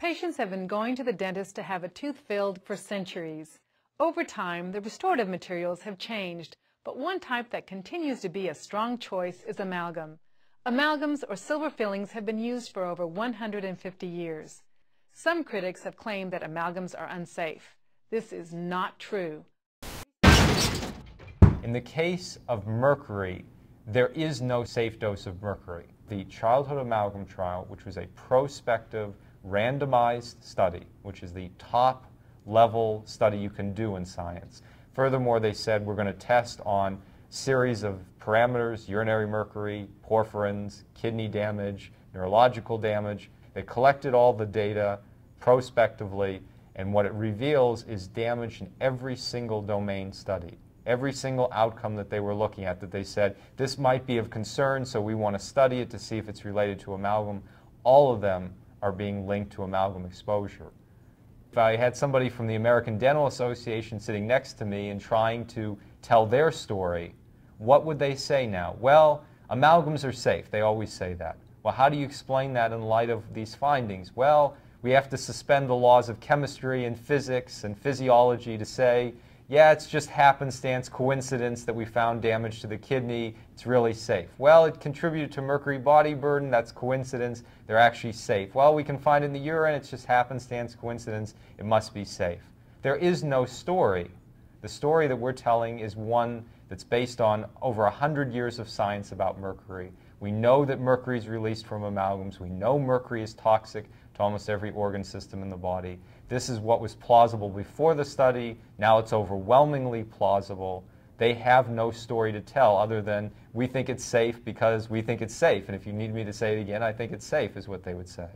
Patients have been going to the dentist to have a tooth filled for centuries. Over time, the restorative materials have changed, but one type that continues to be a strong choice is amalgam. Amalgams or silver fillings have been used for over 150 years. Some critics have claimed that amalgams are unsafe. This is not true. In the case of mercury, there is no safe dose of mercury. The childhood amalgam trial, which was a prospective, randomized study, which is the top level study you can do in science. Furthermore, they said we're going to test on series of parameters: urinary mercury, porphyrins, kidney damage, neurological damage. They collected all the data prospectively, and what it reveals is damage in every single domain studied. Every single outcome that they were looking at, that they said, this might be of concern, so we want to study it to see if it's related to amalgam, all of them are being linked to amalgam exposure. If I had somebody from the American Dental Association sitting next to me and trying to tell their story, what would they say now? Well, amalgams are safe. They always say that. Well, how do you explain that in light of these findings? Well, we have to suspend the laws of chemistry and physics and physiology to say, yeah, it's just happenstance, coincidence that we found damage to the kidney. It's really safe. Well, it contributed to mercury body burden. That's coincidence. They're actually safe. Well, we can find it in the urine. It's just happenstance, coincidence. It must be safe. There is no story. The story that we're telling is one that's based on over 100 years of science about mercury. We know that mercury is released from amalgams. We know mercury is toxic to almost every organ system in the body. This is what was plausible before the study. Now it's overwhelmingly plausible. They have no story to tell other than we think it's safe because we think it's safe. And if you need me to say it again, I think it's safe is what they would say.